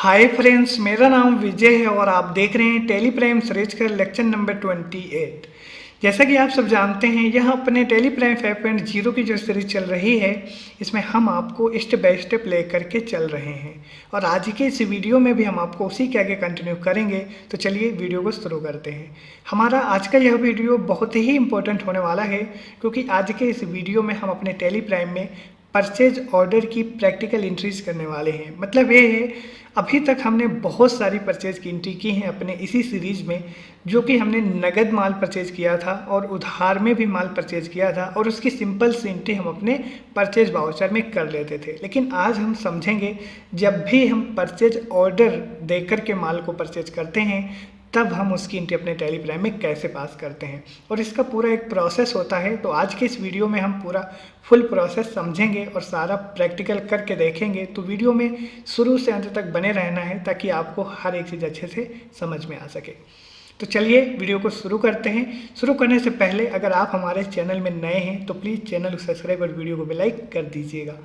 Hi friends, मेरा नाम विजय है और आप देख रहे हैं टेली प्राइम सीरीज का लेक्चर नंबर 28। जैसा कि आप सब जानते हैं, यह अपने टेली प्राइम 5.0 की जो सीरीज चल रही है, इसमें हम आपको स्टेप बाय स्टेप ले करके चल रहे हैं और आज के इस वीडियो में भी हम आपको उसी के आगे कंटिन्यू करेंगे। तो चलिए वीडियो को शुरू करते हैं। हमारा आज का यह वीडियो बहुत ही इंपॉर्टेंट होने वाला है, क्योंकि आज के इस वीडियो में हम अपने टेली प्राइम में परचेज ऑर्डर की प्रैक्टिकल एंट्रीज करने वाले हैं। मतलब ये है, अभी तक हमने बहुत सारी परचेज की एंट्री की हैं अपने इसी सीरीज में, जो कि हमने नगद माल परचेज किया था और उधार में भी माल परचेज किया था और उसकी सिंपल सी एंट्री हम अपने परचेज वाउचर में कर लेते थे। लेकिन आज हम समझेंगे, जब भी हम परचेज ऑर्डर देकर के माल को परचेज करते हैं तब हम उसकी एंट्री अपने टेली प्राइम में कैसे पास करते हैं और इसका पूरा एक प्रोसेस होता है। तो आज के इस वीडियो में हम पूरा फुल प्रोसेस समझेंगे और सारा प्रैक्टिकल करके देखेंगे। तो वीडियो में शुरू से अंत तक बने रहना है ताकि आपको हर एक चीज़ अच्छे से समझ में आ सके। तो चलिए वीडियो को शुरू करते हैं। शुरू करने से पहले अगर आप हमारे चैनल में नए हैं तो प्लीज़ चैनल को सब्सक्राइब और वीडियो को भी लाइक कर दीजिएगा।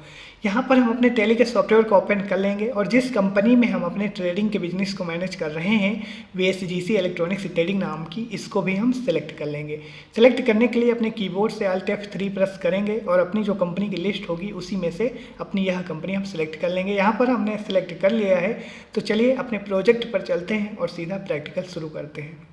यहाँ पर हम अपने टेली के सॉफ्टवेयर को ओपन कर लेंगे और जिस कंपनी में हम अपने ट्रेडिंग के बिजनेस को मैनेज कर रहे हैं, VSGC इलेक्ट्रॉनिक्स ट्रेडिंग नाम की, इसको भी हम सेलेक्ट कर लेंगे। सेलेक्ट करने के लिए अपने कीबोर्ड से Alt F3 प्रेस करेंगे और अपनी जो कंपनी की लिस्ट होगी उसी में से अपनी यह कंपनी हम सेलेक्ट कर लेंगे। यहाँ पर हमने सेलेक्ट कर लिया है। तो चलिए अपने प्रोजेक्ट पर चलते हैं और सीधा प्रैक्टिकल शुरू करते हैं।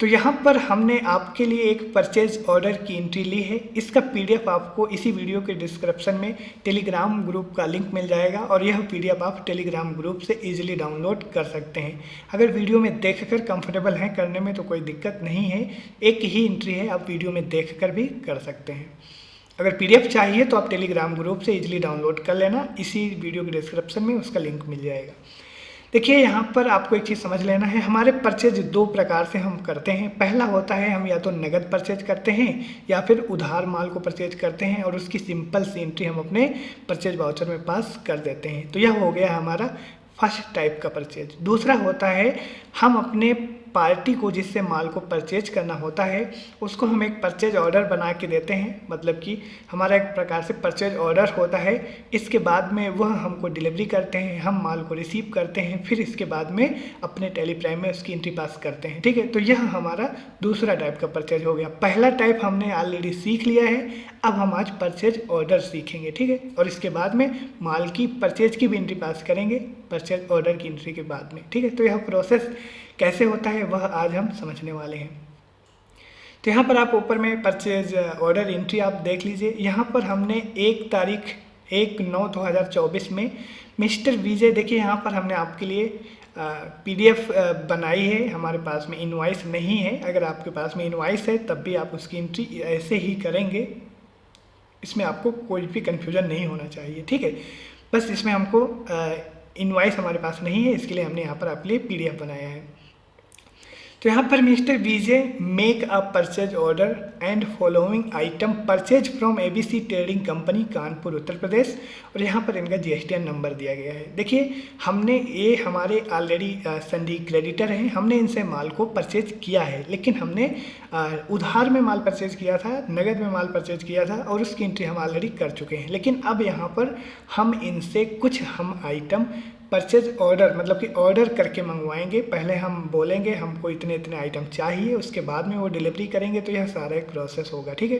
तो यहाँ पर हमने आपके लिए एक परचेज ऑर्डर की एंट्री ली है। इसका PDF आपको इसी वीडियो के डिस्क्रिप्शन में टेलीग्राम ग्रुप का लिंक मिल जाएगा और यह PDF आप टेलीग्राम ग्रुप से इजीली डाउनलोड कर सकते हैं। अगर वीडियो में देखकर कंफर्टेबल हैं करने में तो कोई दिक्कत नहीं है, एक ही एंट्री है, आप वीडियो में देखकर भी कर सकते हैं। अगर PDF चाहिए तो आप टेलीग्राम ग्रुप से इजीली डाउनलोड कर लेना, इसी वीडियो के डिस्क्रिप्शन में उसका लिंक मिल जाएगा। देखिए, यहाँ पर आपको एक चीज़ समझ लेना है, हमारे परचेज दो प्रकार से हम करते हैं। पहला होता है, हम या तो नगद परचेज करते हैं या फिर उधार माल को परचेज करते हैं और उसकी सिंपल सी एंट्री हम अपने परचेज वाउचर में पास कर देते हैं। तो यह हो गया हमारा फर्स्ट टाइप का परचेज। दूसरा होता है, हम अपने पार्टी को जिससे माल को परचेज करना होता है उसको हम एक परचेज ऑर्डर बना के देते हैं। मतलब कि हमारा एक प्रकार से परचेज ऑर्डर होता है। इसके बाद में वह हमको डिलीवरी करते हैं, हम माल को रिसीव करते हैं, फिर इसके बाद में अपने टेली प्राइम में उसकी एंट्री पास करते हैं। ठीक है, तो यह हमारा दूसरा टाइप का परचेज हो गया। पहला टाइप हमने ऑलरेडी सीख लिया है, अब हम आज परचेज ऑर्डर सीखेंगे। ठीक है, और इसके बाद में माल की परचेज की भी एंट्री पास करेंगे परचेज ऑर्डर की एंट्री के बाद में। ठीक है, तो यह प्रोसेस कैसे होता है वह आज हम समझने वाले हैं। तो यहाँ पर आप ऊपर में परचेज ऑर्डर एंट्री आप देख लीजिए। यहाँ पर हमने 1/9/2024 में मिस्टर विजय, देखिए यहाँ पर हमने आपके लिए PDF बनाई है। हमारे पास में इनवॉइस नहीं है। अगर आपके पास में इनवॉइस है तब भी आप उसकी एंट्री ऐसे ही करेंगे, इसमें आपको कोई भी कन्फ्यूजन नहीं होना चाहिए। ठीक है, बस इसमें हमको इनवॉइस हमारे पास नहीं है, इसके लिए हमने यहाँ पर आपके लिए PDF बनाया है। तो यहाँ पर Mister Vijay make a purchase order and following item purchase from ABC trading company Kanpur Uttar Pradesh, और यहाँ पर इनका GSTN नंबर दिया गया है। देखिए, हमने ये हमारे ऑलरेडी सन्डी क्रेडिटर हैं, हमने इनसे माल को परचेज किया है, लेकिन हमने उधार में माल परचेज किया था, नगद में माल परचेज किया था और उसकी एंट्री हम ऑलरेडी कर चुके हैं। लेकिन अब यहाँ पर हम इनसे कुछ हम आइटम परचेज ऑर्डर मतलब कि ऑर्डर करके मंगवाएंगे। पहले हम बोलेंगे हमको इतने इतने आइटम चाहिए, उसके बाद में वो डिलीवरी करेंगे। तो यह सारा एक प्रोसेस होगा। ठीक है,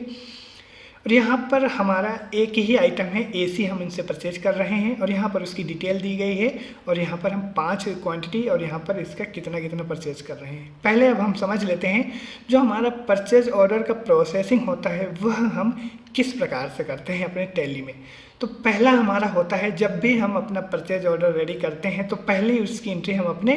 और यहाँ पर हमारा एक ही आइटम है AC, हम इनसे परचेज कर रहे हैं और यहाँ पर उसकी डिटेल दी गई है और यहाँ पर हम 5 क्वांटिटी और यहाँ पर इसका कितना कितना परचेज कर रहे हैं। पहले अब हम समझ लेते हैं जो हमारा परचेज ऑर्डर का प्रोसेसिंग होता है वह हम किस प्रकार से करते हैं अपने टैली में। तो पहला हमारा होता है, जब भी हम अपना परचेज ऑर्डर रेडी करते हैं तो पहले उसकी एंट्री हम अपने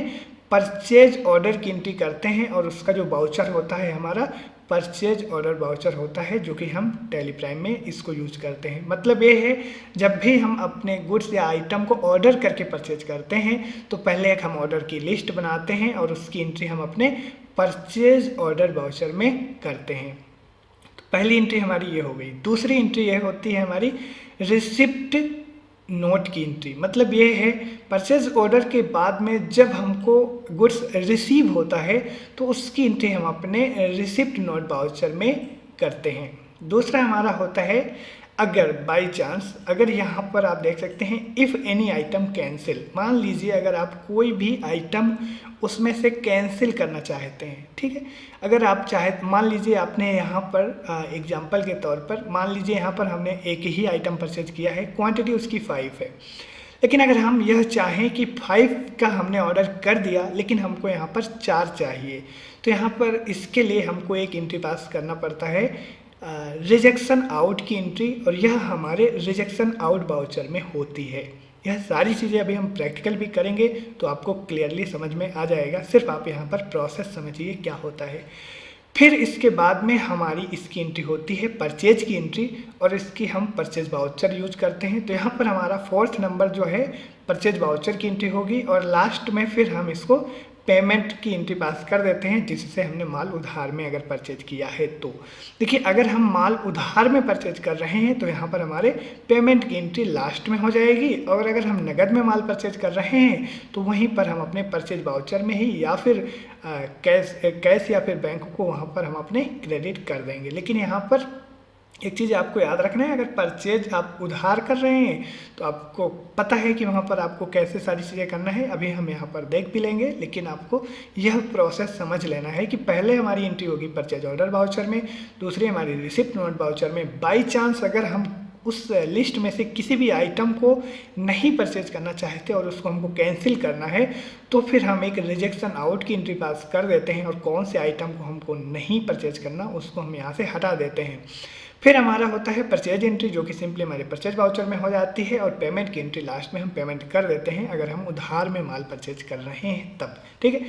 परचेज ऑर्डर की एंट्री करते हैं और उसका जो वाउचर होता है हमारा परचेज ऑर्डर वाउचर होता है, जो कि हम टेली प्राइम में इसको यूज करते हैं। मतलब ये है, जब भी हम अपने गुड्स या आइटम को ऑर्डर करके परचेज करते हैं तो पहले एक हम ऑर्डर की लिस्ट बनाते हैं और उसकी एंट्री हम अपने परचेज ऑर्डर वाउचर में करते हैं। तो पहली एंट्री हमारी ये हो गई। दूसरी एंट्री ये होती है हमारी रिसिप्ट नोट की एंट्री। मतलब ये है, परचेज ऑर्डर के बाद में जब हमको गुड्स रिसीव होता है तो उसकी एंट्री हम अपने रिसिप्ट नोट वाउचर में करते हैं। दूसरा हमारा होता है अगर बाई चांस, अगर यहाँ पर आप देख सकते हैं इफ़ एनी आइटम कैंसिल, मान लीजिए अगर आप कोई भी आइटम उसमें से कैंसिल करना चाहते हैं, ठीक है। अगर आप चाहे, मान लीजिए आपने यहाँ पर एग्जांपल के तौर पर मान लीजिए यहाँ पर हमने एक ही आइटम परचेज किया है, क्वांटिटी उसकी 5 है, लेकिन अगर हम यह चाहें कि 5 का हमने ऑर्डर कर दिया लेकिन हमको यहाँ पर 4 चाहिए, तो यहाँ पर इसके लिए हमको एक एंट्री पास करना पड़ता है रिजेक्शन आउट की एंट्री, और यह हमारे रिजेक्शन आउट वाउचर में होती है। यह सारी चीज़ें अभी हम प्रैक्टिकल भी करेंगे तो आपको क्लियरली समझ में आ जाएगा, सिर्फ आप यहाँ पर प्रोसेस समझिए क्या होता है। फिर इसके बाद में हमारी इसकी एंट्री होती है परचेज की एंट्री, और इसकी हम परचेज वाउचर यूज करते हैं। तो यहाँ पर हमारा 4th नंबर जो है परचेज वाउचर की एंट्री होगी, और लास्ट में फिर हम इसको पेमेंट की एंट्री पास कर देते हैं, जिससे हमने माल उधार में अगर परचेज किया है तो। देखिए अगर हम माल उधार में परचेज कर रहे हैं तो यहाँ पर हमारे पेमेंट की एंट्री लास्ट में हो जाएगी, और अगर हम नगद में माल परचेज कर रहे हैं तो वहीं पर हम अपने परचेज वाउचर में ही या फिर कैश या फिर बैंक को वहाँ पर हम अपने क्रेडिट कर देंगे। लेकिन यहाँ पर एक चीज़ आपको याद रखना है, अगर परचेज आप उधार कर रहे हैं तो आपको पता है कि वहाँ पर आपको कैसे सारी चीज़ें करना है, अभी हम यहाँ पर देख भी लेंगे। लेकिन आपको यह प्रोसेस समझ लेना है कि पहले हमारी एंट्री होगी परचेज ऑर्डर वाउचर में, दूसरी हमारी रिसिप्ट नोट वाउचर में। बाई चांस अगर हम उस लिस्ट में से किसी भी आइटम को नहीं परचेज करना चाहते और उसको हमको कैंसिल करना है, तो फिर हम एक रिजेक्शन आउट की एंट्री पास कर देते हैं, और कौन से आइटम को हमको नहीं परचेज करना उसको हम यहाँ से हटा देते हैं। फिर हमारा होता है परचेज एंट्री, जो कि सिंपली हमारे परचेज वाउचर में हो जाती है, और पेमेंट की एंट्री लास्ट में हम पेमेंट कर देते हैं अगर हम उधार में माल परचेज कर रहे हैं तब, ठीक है।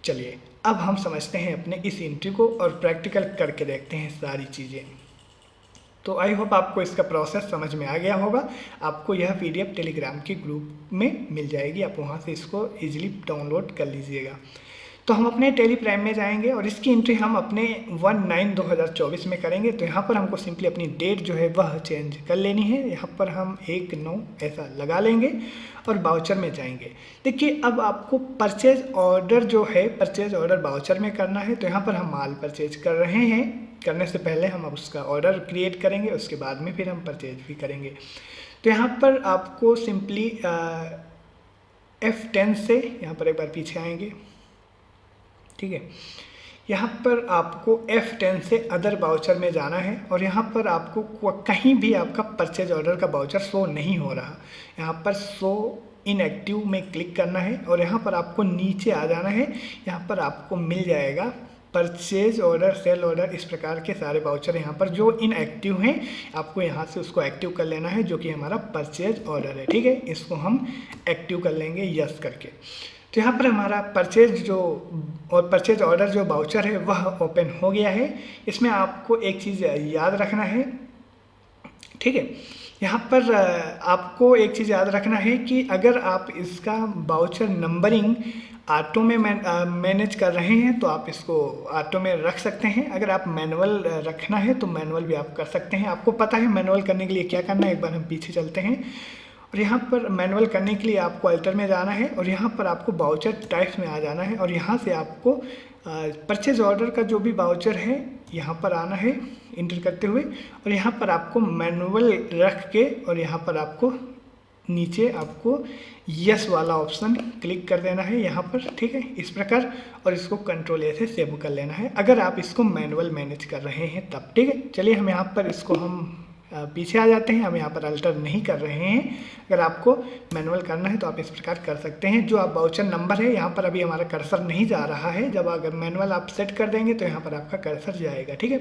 चलिए अब हम समझते हैं अपने इस एंट्री को और प्रैक्टिकल करके देखते हैं सारी चीज़ें। तो आई होप आपको इसका प्रोसेस समझ में आ गया होगा। आपको यह PDF टेलीग्राम के ग्रुप में मिल जाएगी, आप वहाँ से इसको ईजिली डाउनलोड कर लीजिएगा। तो हम अपने टेली प्राइम में जाएंगे और इसकी एंट्री हम अपने 1/9/2024 में करेंगे। तो यहाँ पर हमको सिंपली अपनी डेट जो है वह चेंज कर लेनी है। यहाँ पर हम 1/9 ऐसा लगा लेंगे और बाउचर में जाएंगे। देखिए अब आपको परचेज ऑर्डर जो है परचेज ऑर्डर बाउचर में करना है। तो यहाँ पर हम माल परचेज कर रहे हैं, करने से पहले हम अब उसका ऑर्डर क्रिएट करेंगे, उसके बाद में फिर हम परचेज भी करेंगे। तो यहाँ पर आपको सिंपली F10 से यहाँ पर एक बार पीछे आएंगे, ठीक है। यहाँ पर आपको F10 से अदर बाउचर में जाना है और यहाँ पर आपको कहीं भी आपका परचेज ऑर्डर का बाउचर शो नहीं हो रहा, यहाँ पर शो इनएक्टिव में क्लिक करना है और यहाँ पर आपको नीचे आ जाना है। यहाँ पर आपको मिल जाएगा परचेज ऑर्डर, सेल ऑर्डर, इस प्रकार के सारे बाउचर यहाँ पर जो इनएक्टिव हैं आपको यहाँ से उसको एक्टिव कर लेना है, जो कि हमारा परचेज ऑर्डर है, ठीक है। इसको हम एक्टिव कर लेंगे यस करके। तो यहाँ पर हमारा परचेज जो और परचेज ऑर्डर जो बाउचर है वह ओपन हो गया है। इसमें आपको एक चीज़ याद रखना है, ठीक है। यहाँ पर आपको एक चीज़ याद रखना है कि अगर आप इसका बाउचर नंबरिंग ऑटो में मैनेज कर रहे हैं तो आप इसको ऑटो में रख सकते हैं। अगर आप मैनुअल रखना है तो मैनुअल भी आप कर सकते हैं। आपको पता है मैनुअल करने के लिए क्या करना है, एक बार हम पीछे चलते हैं और यहाँ पर मैनुअल करने के लिए आपको अल्टर में जाना है और यहाँ पर आपको बाउचर टाइप्स में आ जाना है और यहाँ से आपको परचेज ऑर्डर का जो भी बाउचर है यहाँ पर आना है इंटर करते हुए और यहाँ पर आपको मैनुअल रख के और यहाँ पर आपको नीचे आपको यस वाला ऑप्शन क्लिक कर देना है यहाँ पर, ठीक है, इस प्रकार। और इसको कंट्रोल ए से सेव कर लेना है अगर आप इसको मैनुअल मैनेज कर रहे हैं तब, ठीक है। चलिए हम यहाँ पर इसको हम पीछे आ जाते हैं, हम यहाँ पर अल्टर नहीं कर रहे हैं। अगर आपको मैनुअल करना है तो आप इस प्रकार कर सकते हैं। जो आप बाउचर नंबर है यहाँ पर अभी हमारा कर्सर नहीं जा रहा है, जब अगर मैनुअल आप सेट कर देंगे तो यहाँ पर आपका कर्सर जाएगा, ठीक है।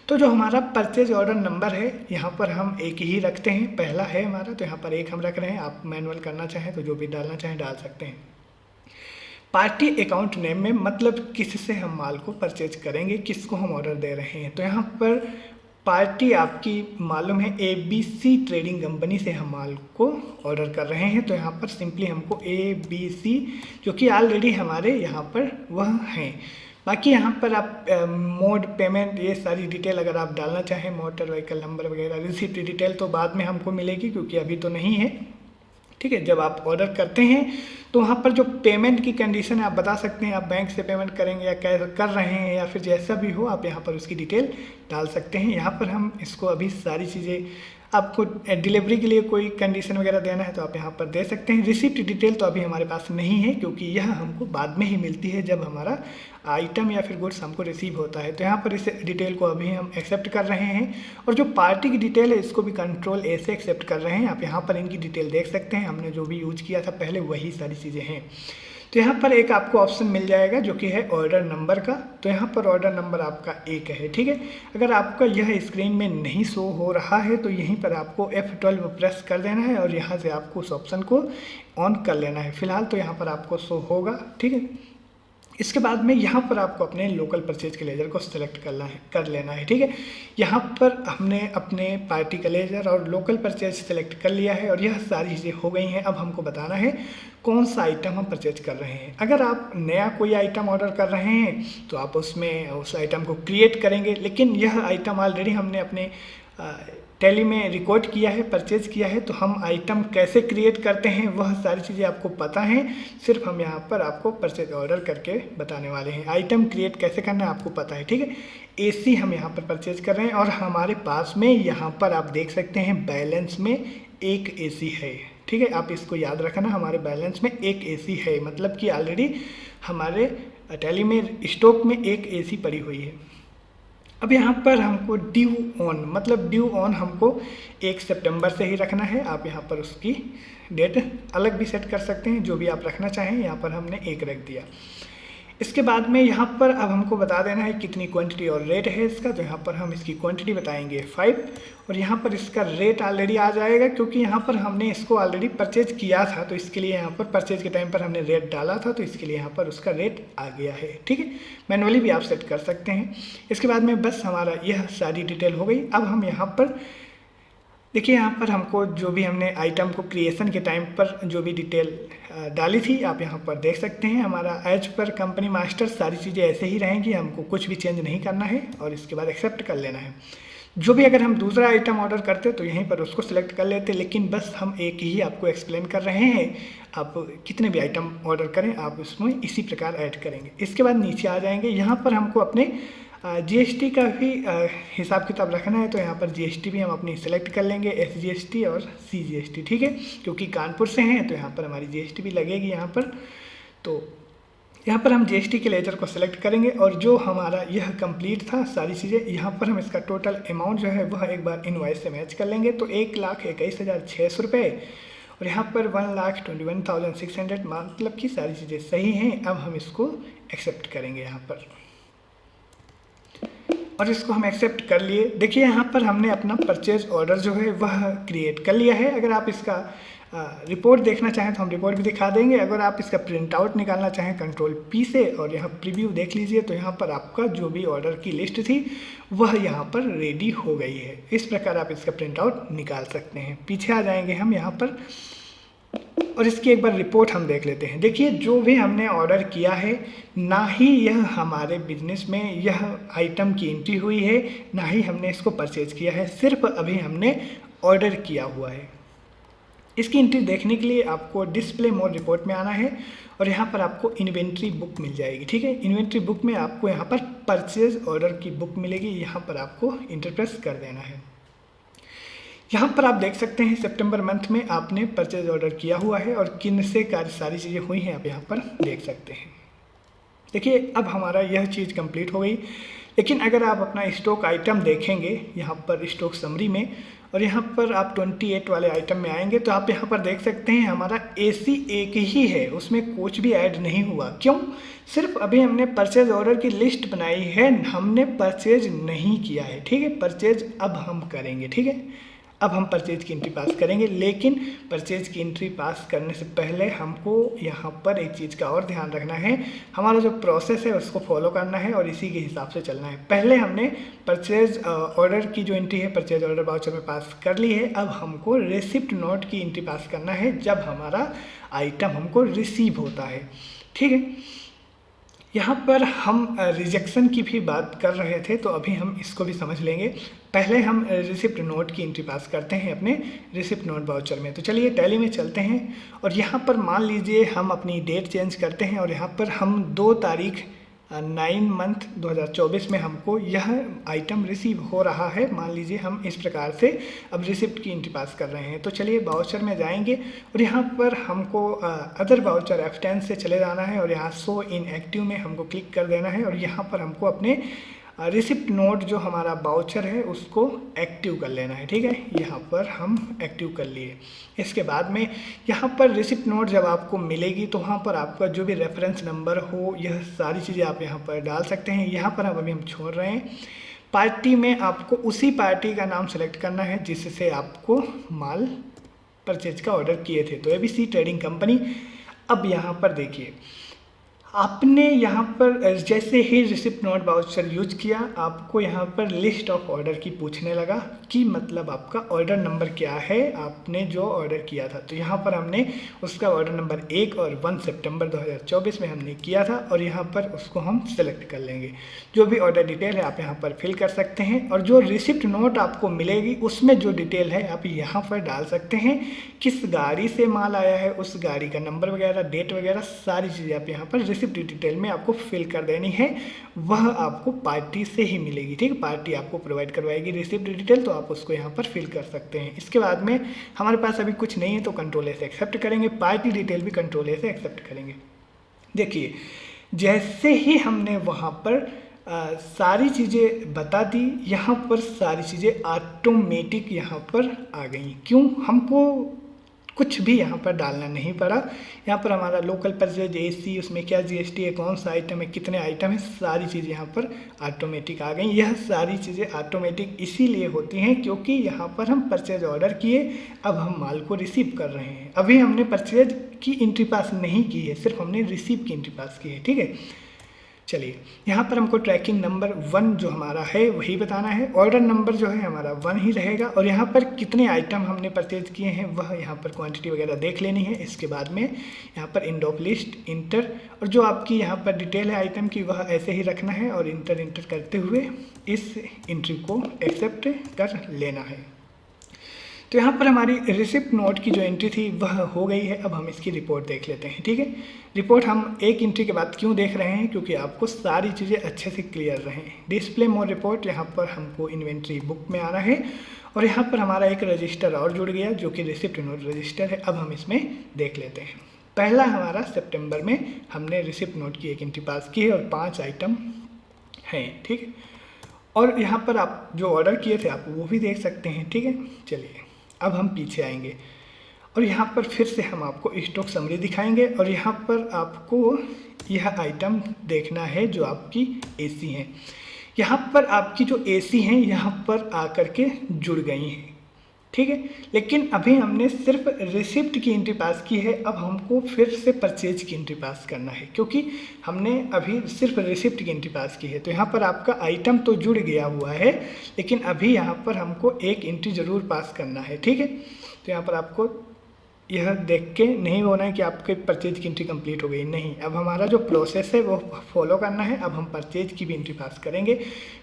तो जो हमारा परचेज ऑर्डर नंबर है यहाँ पर हम एक ही रखते हैं, पहला है हमारा तो यहाँ पर 1 हम रख रहे हैं। आप मैनुअल करना चाहें तो जो भी डालना चाहें डाल सकते हैं। पार्टी अकाउंट नेम में मतलब किससे हम माल को परचेज करेंगे, किसको हम ऑर्डर दे रहे हैं। तो यहाँ पर पार्टी आपकी मालूम है ABC ट्रेडिंग कंपनी से हम माल को ऑर्डर कर रहे हैं। तो यहाँ पर सिंपली हमको ABC जो कि ऑलरेडी हमारे यहाँ पर वह हैं। बाकी यहाँ पर आप मोड पेमेंट ये सारी डिटेल अगर आप डालना चाहें, मोटर व्हीकल नंबर वगैरह, रिसिप्ट डिटेल तो बाद में हमको मिलेगी क्योंकि अभी तो नहीं है, ठीक है। जब आप ऑर्डर करते हैं तो वहाँ पर जो पेमेंट की कंडीशन है आप बता सकते हैं, आप बैंक से पेमेंट करेंगे या कैश कर रहे हैं या फिर जैसा भी हो आप यहाँ पर उसकी डिटेल डाल सकते हैं। यहाँ पर हम इसको अभी सारी चीज़ें आपको डिलीवरी के लिए कोई कंडीशन वगैरह देना है तो आप यहाँ पर दे सकते हैं। रिसिप्ट डिटेल तो अभी हमारे पास नहीं है क्योंकि यह हमको बाद में ही मिलती है जब हमारा आइटम या फिर गुड्स हमको रिसीव होता है। तो यहाँ पर इस डिटेल को अभी हम एक्सेप्ट कर रहे हैं। और जो पार्टी की डिटेल है इसको भी कंट्रोल ए से एक्सेप्ट कर रहे हैं। आप यहाँ पर इनकी डिटेल देख सकते हैं, हमने जो भी यूज किया था पहले वही सारी चीज़ें हैं। तो यहाँ पर एक आपको ऑप्शन मिल जाएगा जो कि है ऑर्डर नंबर का। तो यहाँ पर ऑर्डर नंबर आपका 1 है, ठीक है। अगर आपका यह स्क्रीन में नहीं शो हो रहा है तो यहीं पर आपको F12 प्रेस कर देना है और यहाँ से आपको उस ऑप्शन को ऑन कर लेना है। फिलहाल तो यहाँ पर आपको शो होगा, ठीक है। इसके बाद में यहाँ पर आपको अपने लोकल परचेज के लेजर को सिलेक्ट कर लेना है, ठीक है। यहाँ पर हमने अपने पार्टी का लेजर और लोकल परचेज सिलेक्ट कर लिया है और यह सारी चीज़ें हो गई हैं। अब हमको बताना है कौन सा आइटम हम परचेज कर रहे हैं। अगर आप नया कोई आइटम ऑर्डर कर रहे हैं तो आप उसमें उस आइटम को क्रिएट करेंगे, लेकिन यह आइटम ऑलरेडी हमने अपने टैली में रिकॉर्ड किया है, परचेज किया है। तो हम आइटम कैसे क्रिएट करते हैं वह सारी चीज़ें आपको पता हैं, सिर्फ हम यहाँ पर आपको परचेज ऑर्डर करके बताने वाले हैं। आइटम क्रिएट कैसे करना है आपको पता है, ठीक है। एसी हम यहाँ पर परचेज कर रहे हैं और हमारे पास में यहाँ पर आप देख सकते हैं बैलेंस में 1 एसी है, ठीक है। आप इसको याद रखना, हमारे बैलेंस में 1 एसी है, मतलब कि ऑलरेडी हमारे टैली में स्टॉक में 1 एसी पड़ी हुई है। अब यहाँ पर हमको ड्यू ऑन, मतलब ड्यू ऑन हमको 1 सितंबर से ही रखना है। आप यहाँ पर उसकी डेट अलग भी सेट कर सकते हैं, जो भी आप रखना चाहें। यहाँ पर हमने 1 रख दिया। इसके बाद में यहाँ पर अब हमको बता देना है कितनी क्वांटिटी और रेट है इसका। तो यहाँ पर हम इसकी क्वांटिटी बताएंगे 5 और यहाँ पर इसका रेट ऑलरेडी आ जाएगा क्योंकि यहाँ पर हमने इसको ऑलरेडी परचेज किया था। तो इसके लिए यहाँ पर परचेज के टाइम पर हमने रेट डाला था, तो इसके लिए यहाँ पर उसका रेट आ गया है, ठीक है। मैनुअली भी आप सेट कर सकते हैं। इसके बाद में बस हमारा यह सारी डिटेल हो गई। अब हम यहाँ पर देखिए, यहाँ पर हमको जो भी हमने आइटम को क्रिएशन के टाइम पर जो भी डिटेल डाली थी आप यहाँ पर देख सकते हैं। हमारा एज पर कंपनी मास्टर सारी चीज़ें ऐसे ही रहेंगी, हमको कुछ भी चेंज नहीं करना है और इसके बाद एक्सेप्ट कर लेना है। जो भी अगर हम दूसरा आइटम ऑर्डर करते तो यहीं पर उसको सिलेक्ट कर लेते, लेकिन बस हम एक ही आपको एक्सप्लेन कर रहे हैं। आप कितने भी आइटम ऑर्डर करें आप उसमें इसी प्रकार ऐड करेंगे। इसके बाद नीचे आ जाएंगे, यहाँ पर हमको अपने जीएसटी का भी हिसाब किताब रखना है। तो यहाँ पर जीएसटी भी हम अपनी सेलेक्ट कर लेंगे, एसजीएसटी और सीजीएसटी, ठीक है। क्योंकि कानपुर से हैं तो यहाँ पर हमारी जीएसटी भी लगेगी यहाँ पर। तो यहाँ पर हम जीएसटी के लेजर को सिलेक्ट करेंगे और जो हमारा यह कंप्लीट था सारी चीज़ें, यहाँ पर हम इसका टोटल अमाउंट जो है वह एक बार इनवॉइस से मैच कर लेंगे। तो 1,21,600 रुपये और यहाँ पर 1,21,600, मतलब कि सारी चीज़ें सही हैं। अब हम इसको एक्सेप्ट करेंगे यहाँ पर और इसको हम एक्सेप्ट कर लिए। देखिए यहाँ पर हमने अपना परचेज ऑर्डर जो है वह क्रिएट कर लिया है। अगर आप इसका रिपोर्ट देखना चाहें तो हम रिपोर्ट भी दिखा देंगे। अगर आप इसका प्रिंट आउट निकालना चाहें कंट्रोल P से और यहाँ प्रीव्यू देख लीजिए, तो यहाँ पर आपका जो भी ऑर्डर की लिस्ट थी वह यहाँ पर रेडी हो गई है। इस प्रकार आप इसका प्रिंट आउट निकाल सकते हैं। पीछे आ जाएंगे हम यहाँ पर और इसकी एक बार रिपोर्ट हम देख लेते हैं। देखिए, जो भी हमने ऑर्डर किया है ना ही यह हमारे बिजनेस में यह आइटम की एंट्री हुई है, ना ही हमने इसको परचेज किया है, सिर्फ अभी हमने ऑर्डर किया हुआ है। इसकी एंट्री देखने के लिए आपको डिस्प्ले मोड रिपोर्ट में आना है और यहाँ पर आपको इन्वेंट्री बुक मिल जाएगी, ठीक है। इन्वेंट्री बुक में आपको यहाँ पर परचेज ऑर्डर की बुक मिलेगी, यहाँ पर आपको इंटरप्रेस कर देना है। यहाँ पर आप देख सकते हैं सितंबर मंथ में आपने परचेज ऑर्डर किया हुआ है और किन से कार्य सारी चीज़ें हुई हैं आप यहाँ पर देख सकते हैं। देखिए, अब हमारा यह चीज़ कंप्लीट हो गई। लेकिन अगर आप अपना स्टॉक आइटम देखेंगे यहाँ पर स्टॉक समरी में और यहाँ पर आप 28 वाले आइटम में आएंगे तो आप यहाँ पर देख सकते हैं हमारा एसी एक ही है, उसमें कुछ भी ऐड नहीं हुआ। क्यों? सिर्फ अभी हमने परचेज ऑर्डर की लिस्ट बनाई है, हमने परचेज नहीं किया है, ठीक है। परचेज अब हम करेंगे, ठीक है। अब हम परचेज की एंट्री पास करेंगे, लेकिन परचेज की एंट्री पास करने से पहले हमको यहाँ पर एक चीज़ का और ध्यान रखना है। हमारा जो प्रोसेस है उसको फॉलो करना है और इसी के हिसाब से चलना है। पहले हमने परचेज ऑर्डर की जो एंट्री है परचेज ऑर्डर वाउचर में पास कर ली है। अब हमको रिसिप्ट नोट की एंट्री पास करना है जब हमारा आइटम हमको रिसीव होता है, ठीक है। यहाँ पर हम रिजेक्शन की भी बात कर रहे थे, तो अभी हम इसको भी समझ लेंगे। पहले हम रिसिप्ट नोट की एंट्री पास करते हैं अपने रिसिप्ट नोट वाउचर में। तो चलिए टैली में चलते हैं और यहाँ पर मान लीजिए हम अपनी डेट चेंज करते हैं और यहाँ पर हम 2 तारीख 9 मंथ 2024 में हमको यह आइटम रिसीव हो रहा है। मान लीजिए हम इस प्रकार से अब रिसिप्ट की एंट्री पास कर रहे हैं। तो चलिए वाउचर में जाएंगे और यहाँ पर हमको अदर वाउचर F10 से चले जाना है और यहाँ शो इन एक्टिव में हमको क्लिक कर देना है और यहाँ पर हमको अपने रिसिप्ट नोट जो हमारा वाउचर है उसको एक्टिव कर लेना है। ठीक है, यहाँ पर हम एक्टिव कर लिए। इसके बाद में यहाँ पर रिसिप्ट नोट जब आपको मिलेगी तो वहाँ पर आपका जो भी रेफरेंस नंबर हो यह सारी चीज़ें आप यहाँ पर डाल सकते हैं। यहाँ पर अभी हम छोड़ रहे हैं। पार्टी में आपको उसी पार्टी का नाम सेलेक्ट करना है जिससे आपको माल परचेज का ऑर्डर किए थे, तो ABC ट्रेडिंग कंपनी। अब यहाँ पर देखिए, आपने यहाँ पर जैसे ही रिसिप्ट नोट वाउचर यूज किया आपको यहाँ पर लिस्ट ऑफ ऑर्डर की पूछने लगा कि मतलब आपका ऑर्डर नंबर क्या है, आपने जो ऑर्डर किया था। तो यहाँ पर हमने उसका ऑर्डर नंबर 1 और 1 सितंबर 2024 में हमने किया था और यहाँ पर उसको हम सेलेक्ट कर लेंगे। जो भी ऑर्डर डिटेल है आप यहाँ पर फिल कर सकते हैं और जो रिसिप्ट नोट आपको मिलेगी उसमें जो डिटेल है आप यहाँ पर डाल सकते हैं। किस गाड़ी से माल आया है, उस गाड़ी का नंबर वगैरह, डेट वगैरह सारी चीज़ें आप यहाँ पर रिसिप्ट डिटेल में आपको फिल कर देनी है। वह आपको पार्टी से ही मिलेगी। ठीक है, पार्टी आपको प्रोवाइड करवाएगी रिसिप्ट डिटेल, तो आप उसको यहाँ पर फिल कर सकते हैं। इसके बाद में हमारे पास अभी कुछ नहीं है तो कंट्रोल ए से एक्सेप्ट करेंगे। पार्टी डिटेल भी कंट्रोल ए से एक्सेप्ट करेंगे। देखिए, जैसे ही हमने वहाँ पर सारी चीज़ें बता दी, यहाँ पर सारी चीज़ें ऑटोमेटिक यहाँ पर आ गई। क्यों? हमको कुछ भी यहाँ पर डालना नहीं पड़ा। यहाँ पर हमारा लोकल परचेज AC, उसमें क्या GST है, कौन सा आइटम है, कितने आइटम है, सारी चीज़ें यहाँ पर ऑटोमेटिक आ गई। यह सारी चीज़ें ऑटोमेटिक इसीलिए होती हैं क्योंकि यहाँ पर हम परचेज ऑर्डर किए, अब हम माल को रिसीव कर रहे हैं। अभी हमने परचेज की एंट्री पास नहीं की है, सिर्फ हमने रिसीव की एंट्री पास की है। ठीक है, चलिए यहाँ पर हमको ट्रैकिंग नंबर 1 जो हमारा है वही बताना है। ऑर्डर नंबर जो है हमारा 1 ही रहेगा और यहाँ पर कितने आइटम हमने परचेज किए हैं वह यहाँ पर क्वांटिटी वगैरह देख लेनी है। इसके बाद में यहाँ पर इंड ऑफ लिस्ट इंटर, और जो आपकी यहाँ पर डिटेल है आइटम की वह ऐसे ही रखना है और इंटर करते हुए इस एंट्री को एक्सेप्ट कर लेना है। तो यहाँ पर हमारी रिसिप्ट नोट की जो एंट्री थी वह हो गई है। अब हम इसकी रिपोर्ट देख लेते हैं। ठीक है, रिपोर्ट हम एक एंट्री के बाद क्यों देख रहे हैं, क्योंकि आपको सारी चीज़ें अच्छे से क्लियर रहें। डिस्प्ले मोर रिपोर्ट, यहाँ पर हमको इन्वेंट्री बुक में आना है और यहाँ पर हमारा एक रजिस्टर और जुड़ गया जो कि रिसिप्ट नोट रजिस्टर है। अब हम इसमें देख लेते हैं। पहला हमारा सितंबर में हमने रिसिप्ट नोट की एक एंट्री पास की है और 5 आइटम हैं। ठीक है, और यहाँ पर आप जो ऑर्डर किए थे आप वो भी देख सकते हैं। ठीक है, चलिए अब हम पीछे आएंगे और यहाँ पर फिर से हम आपको स्टॉक समरी दिखाएंगे और यहाँ पर आपको यह आइटम देखना है जो आपकी AC हैं। यहाँ पर आपकी जो AC हैं यहाँ पर आकर के जुड़ गई हैं। ठीक है, लेकिन अभी हमने सिर्फ रिसिप्ट की एंट्री पास की है। अब हमको फिर से परचेज की एंट्री पास करना है क्योंकि हमने अभी सिर्फ रिसिप्ट की एंट्री पास की है। तो यहाँ पर आपका आइटम तो जुड़ गया हुआ है लेकिन अभी यहाँ पर हमको एक एंट्री ज़रूर पास करना है। ठीक है, तो यहाँ पर आपको यह देख के नहीं होना है कि आपके परचेज की एंट्री कंप्लीट हो गई, नहीं। अब हमारा जो प्रोसेस है वो फॉलो करना है। अब हम परचेज की भी एंट्री पास करेंगे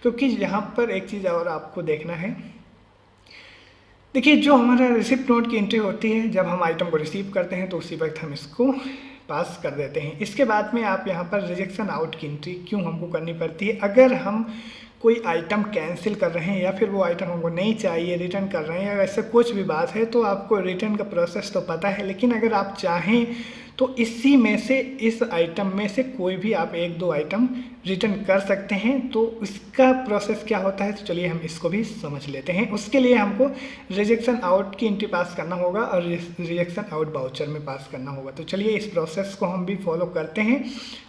क्योंकि यहाँ पर एक चीज़ और आपको देखना है। देखिए, जो हमारा रिसिप्ट नोट की एंट्री होती है जब हम आइटम को रिसीव करते हैं तो उसी वक्त हम इसको पास कर देते हैं। इसके बाद में आप यहाँ पर रिजेक्शन आउट की एंट्री क्यों हमको करनी पड़ती है, अगर हम कोई आइटम कैंसिल कर रहे हैं या फिर वो आइटम हमको नहीं चाहिए रिटर्न कर रहे हैं या ऐसे कुछ भी बात है तो आपको रिटर्न का प्रोसेस तो पता है। लेकिन अगर आप चाहें तो इसी में से, इस आइटम में से कोई भी आप 1-2 आइटम रिटर्न कर सकते हैं। तो इसका प्रोसेस क्या होता है तो चलिए हम इसको भी समझ लेते हैं। उसके लिए हमको रिजेक्शन आउट की एंट्री पास करना होगा और रिजेक्शन आउट वाउचर में पास करना होगा। तो चलिए इस प्रोसेस को हम भी फॉलो करते हैं।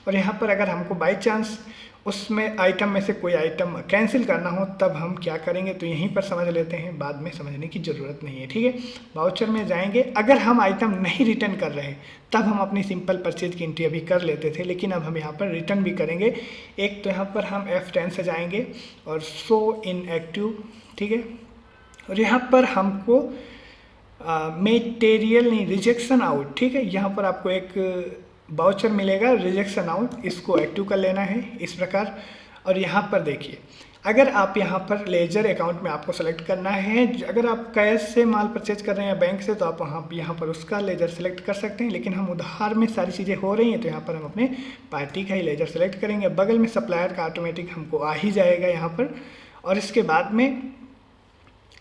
और यहाँ पर अगर हमको बाई चांस उसमें आइटम में से कोई आइटम कैंसिल करना हो तब हम क्या करेंगे तो यहीं पर समझ लेते हैं, बाद में समझने की ज़रूरत नहीं है। ठीक है, वाउचर में जाएंगे। अगर हम आइटम नहीं रिटर्न कर रहे तब हम अपनी सिंपल परचेज की एंट्री अभी कर लेते थे, लेकिन अब हम यहाँ पर रिटर्न भी करेंगे। एक तो यहाँ पर हम F10 से जाएंगे और शो इन एक्टिव। ठीक है, और यहाँ पर हमको मटेरियल नहीं, रिजेक्शन आउट। ठीक है, यहाँ पर आपको एक वाउचर मिलेगा रिजेक्शन आउट, इसको एक्टिव कर लेना है इस प्रकार। और यहाँ पर देखिए अगर आप यहाँ पर लेजर अकाउंट में आपको सेलेक्ट करना है, अगर आप कैश से माल परचेज कर रहे हैं या बैंक से, तो आप वहाँ यहाँ पर उसका लेजर सेलेक्ट कर सकते हैं। लेकिन हम उधार में सारी चीज़ें हो रही हैं तो यहाँ पर हम अपने पार्टी का ही लेजर सेलेक्ट करेंगे। बगल में सप्लायर का ऑटोमेटिक हमको आ ही जाएगा यहाँ पर। और इसके बाद में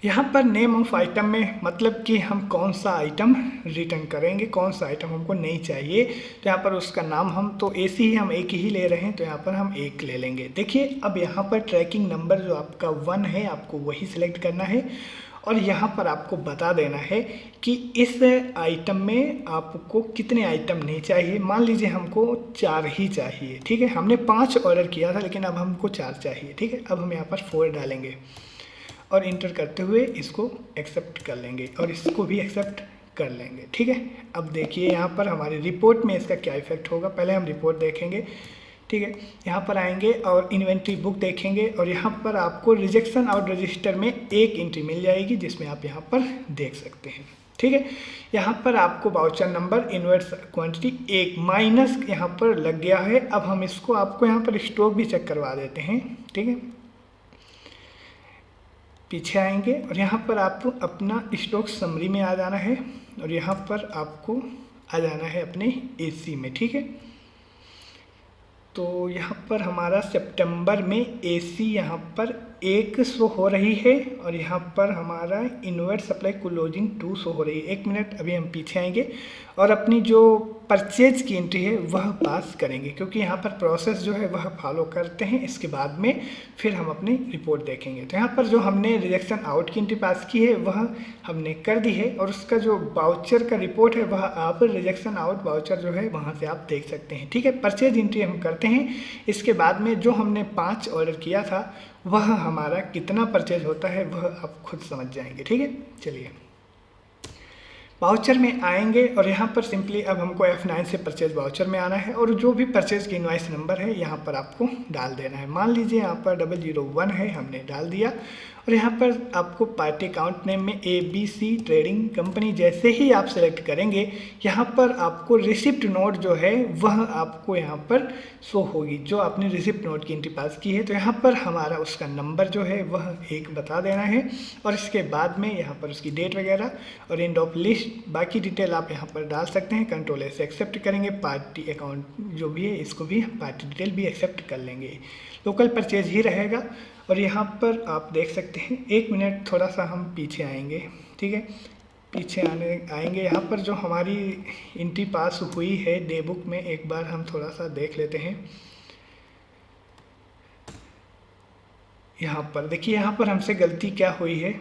यहाँ पर नेम ऑफ आइटम में मतलब कि हम कौन सा आइटम रिटर्न करेंगे, कौन सा आइटम हमको नहीं चाहिए, तो यहाँ पर उसका नाम हम तो एसी ही हम एक ही ले रहे हैं तो यहाँ पर हम एक ले लेंगे। देखिए अब यहाँ पर ट्रैकिंग नंबर जो आपका 1 है आपको वही सिलेक्ट करना है और यहाँ पर आपको बता देना है कि इस आइटम में आपको कितने आइटम नहीं चाहिए। मान लीजिए हमको 4 ही चाहिए, ठीक है। हमने 5 ऑर्डर किया था लेकिन अब हमको 4 चाहिए, ठीक है। अब हम यहाँ पर 4 डालेंगे और इंटर करते हुए इसको एक्सेप्ट कर लेंगे और इसको भी एक्सेप्ट कर लेंगे, ठीक है। अब देखिए यहाँ पर हमारी रिपोर्ट में इसका क्या इफेक्ट होगा। पहले हम रिपोर्ट देखेंगे, ठीक है। यहाँ पर आएंगे और इन्वेंट्री बुक देखेंगे और यहाँ पर आपको रिजेक्शन और रजिस्टर में एक एंट्री मिल जाएगी जिसमें आप यहाँ पर देख सकते हैं, ठीक है। यहाँ पर आपको voucher number inverse quantity 1 minus यहाँ पर लग गया है। अब हम इसको आपको यहाँ पर स्टॉक भी चेक करवा देते हैं, ठीक है। पीछे आएंगे और यहाँ पर आपको अपना स्टॉक समरी में आ जाना है और यहाँ पर आपको आ जाना है अपने एसी में, ठीक है। तो यहाँ पर हमारा सितंबर में एसी यहाँ पर 1 शो हो रही है और यहाँ पर हमारा इनवर्ट सप्लाई क्लोजिंग 2 शो हो रही है। 1 मिनट, अभी हम पीछे आएंगे और अपनी जो परचेज की एंट्री है वह पास करेंगे क्योंकि यहाँ पर प्रोसेस जो है वह फॉलो करते हैं। इसके बाद में फिर हम अपनी रिपोर्ट देखेंगे। तो यहाँ पर जो हमने रिजेक्शन आउट की एंट्री पास की है वह हमने कर दी है और उसका जो वाउचर का रिपोर्ट है वह आप रिजेक्शन आउट वाउचर जो है वहाँ से आप देख सकते हैं, ठीक है। परचेज एंट्री हम करते हैं। इसके बाद में जो हमने 5 ऑर्डर किया था वह हमारा कितना परचेज होता है वह आप खुद समझ जाएंगे, ठीक है। चलिए वाउचर में आएंगे और यहाँ पर सिंपली अब हमको F9 से परचेज वाउचर में आना है और जो भी परचेज की इनवॉइस नंबर है यहाँ पर आपको डाल देना है। मान लीजिए यहाँ पर 001 है, हमने डाल दिया और यहाँ पर आपको पार्टी अकाउंट नेम में ABC ट्रेडिंग कंपनी जैसे ही आप सेलेक्ट करेंगे यहाँ पर आपको रिसिप्ट नोट जो है वह आपको यहाँ पर शो होगी, जो आपने रिसिप्ट नोट की एंट्री पास की है। तो यहाँ पर हमारा उसका नंबर जो है वह 1 बता देना है और इसके बाद में यहाँ पर उसकी डेट वगैरह और एंड ऑफ लिस्ट बाकी डिटेल आप यहाँ पर डाल सकते हैं। कंट्रोल से एक्सेप्ट करेंगे। पार्टी अकाउंट जो भी है इसको भी पार्टी डिटेल भी एक्सेप्ट कर लेंगे। लोकल परचेज ही रहेगा और यहाँ पर आप देख सकते हैं। 1 मिनट, थोड़ा सा हम पीछे आएंगे, ठीक है। पीछे आएंगे यहाँ पर जो हमारी एंट्री पास हुई है डे बुक में, एक बार हम थोड़ा सा देख लेते हैं। यहाँ पर देखिए, यहाँ पर हमसे गलती क्या हुई है।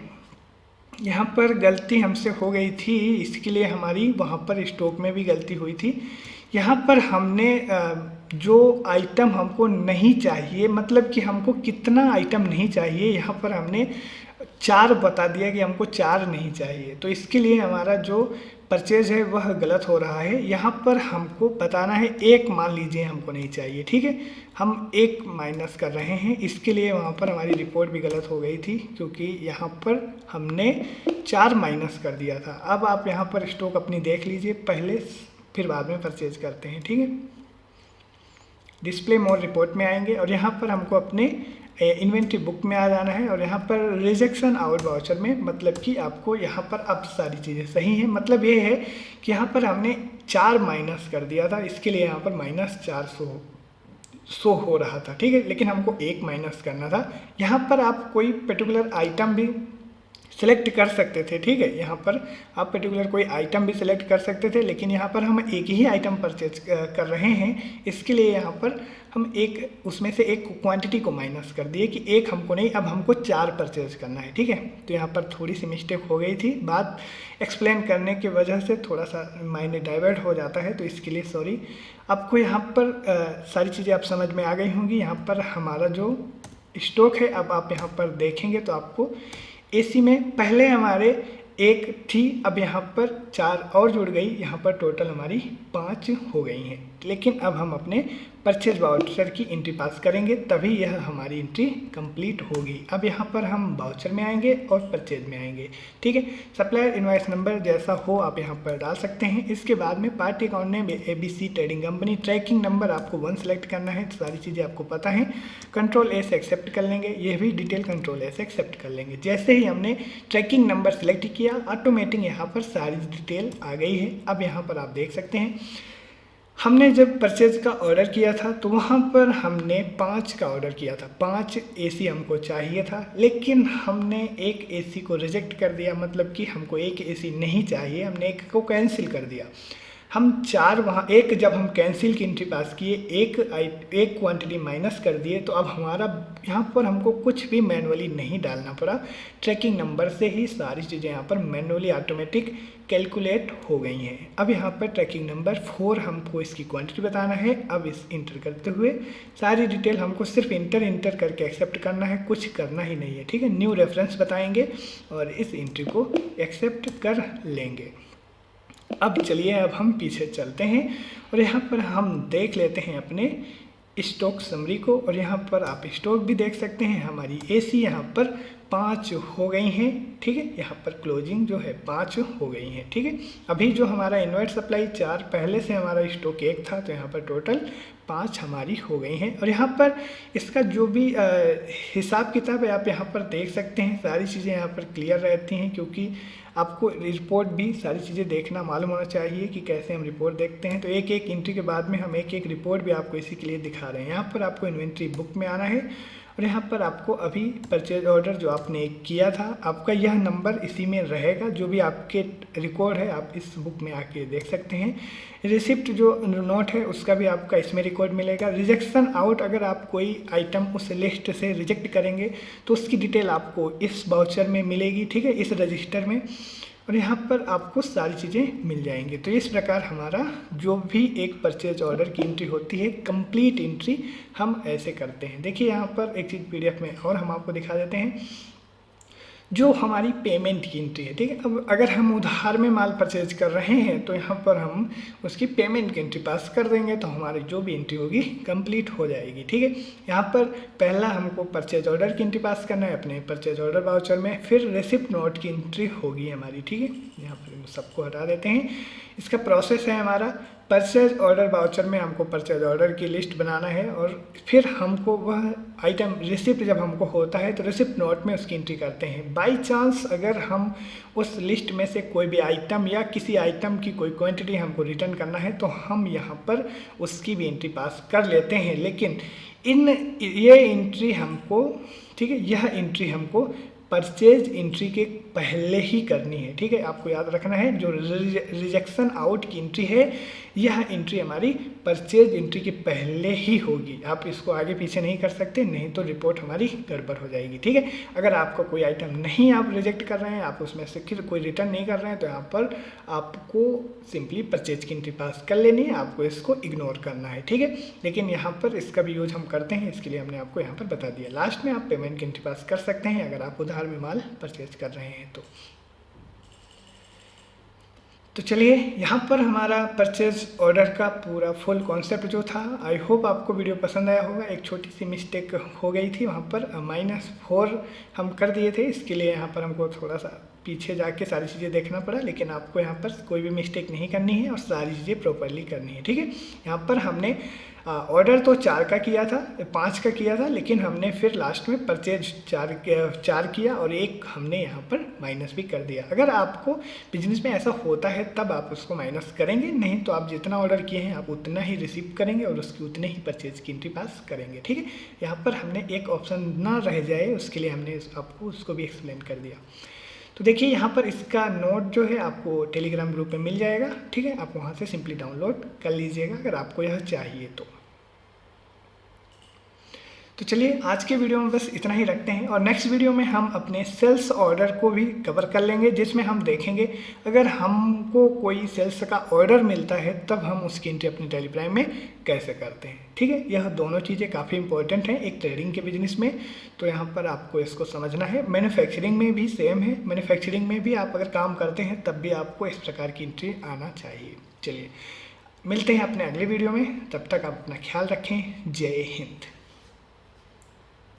यहाँ पर गलती हमसे हो गई थी, इसके लिए हमारी वहाँ पर स्टॉक में भी गलती हुई थी। यहाँ पर हमने जो आइटम हमको नहीं चाहिए, मतलब कि हमको कितना आइटम नहीं चाहिए, यहाँ पर हमने 4 बता दिया कि हमको 4 नहीं चाहिए। तो इसके लिए हमारा जो परचेज है वह गलत हो रहा है। यहाँ पर हमको बताना है 1 मान लीजिए हमको नहीं चाहिए, ठीक है। हम 1 माइनस कर रहे हैं, इसके लिए वहाँ पर हमारी रिपोर्ट भी गलत हो गई थी क्योंकि यहाँ पर हमने 4 माइनस कर दिया था। अब आप यहाँ पर स्टॉक अपनी देख लीजिए पहले, फिर बाद में परचेज करते हैं, ठीक है। डिस्प्ले मोर रिपोर्ट में आएंगे और यहाँ पर हमको अपने इन्वेंट्री बुक में आ जाना है और यहाँ पर रिजेक्शन आउट वाउचर में, मतलब कि आपको यहाँ पर अब सारी चीज़ें सही हैं। मतलब ये है कि यहाँ पर हमने 4 माइनस कर दिया था, इसके लिए यहाँ पर -400 शो हो रहा था, ठीक है। लेकिन हमको 1 माइनस करना था। यहाँ पर आप कोई पर्टिकुलर आइटम भी सेलेक्ट कर सकते थे, ठीक है। यहाँ पर आप पर्टिकुलर कोई आइटम भी सेलेक्ट कर सकते थे, लेकिन यहाँ पर हम एक ही आइटम परचेज कर रहे हैं। इसके लिए यहाँ पर हम उसमें से एक क्वांटिटी को माइनस कर दिए कि 1 हमको नहीं, अब हमको 4 परचेज करना है, ठीक है। तो यहाँ पर थोड़ी सी मिस्टेक हो गई थी। बात एक्सप्लेन करने की वजह से थोड़ा सा माइंड डाइवर्ट हो जाता है, तो इसके लिए सॉरी। आपको यहाँ पर सारी चीज़ें आप समझ में आ गई होंगी। यहाँ पर हमारा जो स्टॉक है, अब आप यहाँ पर देखेंगे तो आपको एसी में पहले हमारे एक थी, अब यहाँ पर 4 और जुड़ गई, यहाँ पर टोटल हमारी 5 हो गई हैं। लेकिन अब हम अपने परचेज वाउचर की एंट्री पास करेंगे, तभी यह हमारी एंट्री कंप्लीट होगी। अब यहाँ पर हम वाउचर में आएंगे और परचेज में आएंगे, ठीक है। सप्लायर इनवॉइस नंबर जैसा हो आप यहाँ पर डाल सकते हैं। इसके बाद में party account name ABC trading company, tracking number आपको 1 सेलेक्ट करना है, सारी चीज़ें आपको पता है। Ctrl+S एक्सेप्ट कर लेंगे, यह भी डिटेल Ctrl+S एक्सेप्ट कर लेंगे। जैसे ही हमने ट्रैकिंग नंबर सेलेक्ट किया, ऑटोमेटिक यहाँ पर सारी डिटेल आ गई है। अब यहाँ पर आप देख सकते हैं हमने जब परचेज का ऑर्डर किया था तो वहाँ पर हमने 5 का ऑर्डर किया था, 5 AC हमको चाहिए था, लेकिन हमने एक AC को रिजेक्ट कर दिया, मतलब कि हमको एक AC नहीं चाहिए, हमने एक को कैंसिल कर दिया। हम 4 वहाँ एक जब हम कैंसिल की एंट्री पास किए, एक क्वांटिटी माइनस कर दिए, तो अब हमारा यहाँ पर हमको कुछ भी मैनुअली नहीं डालना पड़ा, ट्रैकिंग नंबर से ही सारी चीज़ें यहाँ पर मैनुअली ऑटोमेटिक कैलकुलेट हो गई हैं। अब यहाँ पर ट्रैकिंग नंबर 4 हमको इसकी क्वांटिटी बताना है। अब इस इंटर करते हुए सारी डिटेल हमको सिर्फ इंटर करके एक्सेप्ट करना है, कुछ करना ही नहीं है, ठीक है। न्यू रेफरेंस बताएंगे और इस एंट्री को एक्सेप्ट कर लेंगे। अब चलिए अब हम पीछे चलते हैं और यहाँ पर हम देख लेते हैं अपने स्टॉक समरी को, और यहाँ पर आप स्टॉक भी देख सकते हैं। हमारी AC यहाँ पर 5 हो गई हैं, ठीक है। यहाँ पर क्लोजिंग जो है 5 हो गई हैं, ठीक है। अभी जो हमारा इन्वर्ट सप्लाई 4, पहले से हमारा स्टॉक 1 था, तो यहाँ पर टोटल 5 हमारी हो गई हैं। और यहाँ पर इसका जो भी हिसाब किताब है आप यहाँ पर देख सकते हैं, सारी चीज़ें यहाँ पर क्लियर रहती हैं, क्योंकि आपको रिपोर्ट भी सारी चीज़ें देखना मालूम होना चाहिए कि कैसे हम रिपोर्ट देखते हैं। तो एक एक एंट्री के बाद में हम एक एक रिपोर्ट भी आपको इसी के लिए दिखा रहे हैं। यहाँ पर आपको इन्वेंट्री बुक में आना है और यहाँ पर आपको अभी परचेज ऑर्डर जो आपने किया था, आपका यह नंबर इसी में रहेगा, जो भी आपके रिकॉर्ड है आप इस बुक में आके देख सकते हैं। रिसिप्ट जो नोट है उसका भी आपका इसमें रिकॉर्ड मिलेगा। रिजेक्शन आउट, अगर आप कोई आइटम उस लिस्ट से रिजेक्ट करेंगे तो उसकी डिटेल आपको इस वाउचर में मिलेगी, ठीक है, इस रजिस्टर में, और यहाँ पर आपको सारी चीज़ें मिल जाएंगी। तो इस प्रकार हमारा जो भी एक परचेज ऑर्डर की एंट्री होती है, कंप्लीट एंट्री हम ऐसे करते हैं। देखिए यहाँ पर एक चीज़ PDF में और हम आपको दिखा देते हैं, जो हमारी पेमेंट की एंट्री है, ठीक है। अब अगर हम उधार में माल परचेज कर रहे हैं तो यहाँ पर हम उसकी पेमेंट की एंट्री पास कर देंगे, तो हमारी जो भी एंट्री होगी कंप्लीट हो जाएगी, ठीक है। यहाँ पर पहला हमको परचेज ऑर्डर की एंट्री पास करना है अपने परचेज ऑर्डर वाउचर में, फिर रिसिप्ट नोट की एंट्री होगी हमारी, ठीक है। यहाँ पर सबको हटा देते हैं। इसका प्रोसेस है हमारा, परचेज ऑर्डर वाउचर में हमको परचेज ऑर्डर की लिस्ट बनाना है और फिर हमको वह आइटम रिसिप्ट जब हमको होता है तो रिसिप्ट नोट में उसकी एंट्री करते हैं। बाय चांस अगर हम उस लिस्ट में से कोई भी आइटम या किसी आइटम की कोई क्वांटिटी हमको रिटर्न करना है तो हम यहाँ पर उसकी भी एंट्री पास कर लेते हैं, लेकिन ये एंट्री हमको, ठीक है, यह एंट्री हमको परचेज एंट्री के पहले ही करनी है, ठीक है। आपको याद रखना है जो रिजेक्शन आउट की एंट्री है, यह एंट्री हमारी परचेज एंट्री के पहले ही होगी। आप इसको आगे पीछे नहीं कर सकते, नहीं तो रिपोर्ट हमारी गड़बड़ हो जाएगी, ठीक है। अगर आपका कोई आइटम नहीं आप रिजेक्ट कर रहे हैं, आप उसमें से कोई रिटर्न नहीं कर रहे हैं, तो यहाँ पर आपको सिंपली परचेज की एंट्री पास कर लेनी है, आपको इसको इग्नोर करना है, ठीक है। लेकिन यहाँ पर इसका भी यूज हम करते हैं, इसके लिए हमने आपको यहाँ पर बता दिया। लास्ट में आप पेमेंट की एंट्री पास कर सकते हैं अगर आप उधार में माल परचेज कर रहे हैं तो चलिए यहाँ पर हमारा परचेज ऑर्डर का पूरा फुल कॉन्सेप्ट जो था, आई होप आपको वीडियो पसंद आया होगा। एक छोटी सी मिस्टेक हो गई थी, वहाँ पर -4 हम कर दिए थे, इसके लिए यहाँ पर हमको थोड़ा सा पीछे जाके सारी चीज़ें देखना पड़ा, लेकिन आपको यहाँ पर कोई भी मिस्टेक नहीं करनी है और सारी चीज़ें प्रॉपरली करनी है, ठीक है। यहाँ पर हमने ऑर्डर तो 4 का किया था, 5 का किया था, लेकिन हमने फिर लास्ट में परचेज 4 किया और 1 हमने यहाँ पर माइनस भी कर दिया। अगर आपको बिजनेस में ऐसा होता है तब आप उसको माइनस करेंगे, नहीं तो आप जितना ऑर्डर किए हैं आप उतना ही रिसीव करेंगे और उसकी उतने ही परचेज की एंट्री पास करेंगे, ठीक है। यहाँ पर हमने एक ऑप्शन ना रह जाए उसके लिए हमने आपको उसको भी एक्सप्लेन कर दिया। तो देखिए यहाँ पर इसका नोट जो है आपको टेलीग्राम ग्रुप में मिल जाएगा, ठीक है। आप वहाँ से सिंपली डाउनलोड कर लीजिएगा अगर आपको यह चाहिए तो तो चलिए आज के वीडियो में बस इतना ही रखते हैं और नेक्स्ट वीडियो में हम अपने सेल्स ऑर्डर को भी कवर कर लेंगे, जिसमें हम देखेंगे अगर हमको कोई सेल्स का ऑर्डर मिलता है तब हम उसकी एंट्री अपने टेली प्राइम में कैसे करते हैं। ठीक है, यह दोनों चीज़ें काफ़ी इंपॉर्टेंट हैं एक ट्रेडिंग के बिजनेस में, तो यहाँ पर आपको इसको समझना है। मैन्युफैक्चरिंग में भी सेम है, मैन्युफैक्चरिंग में भी आप अगर काम करते हैं तब भी आपको इस प्रकार की एंट्री आना चाहिए। चलिए मिलते हैं अपने अगले वीडियो में, तब तक आप अपना ख्याल रखें। जय हिंद।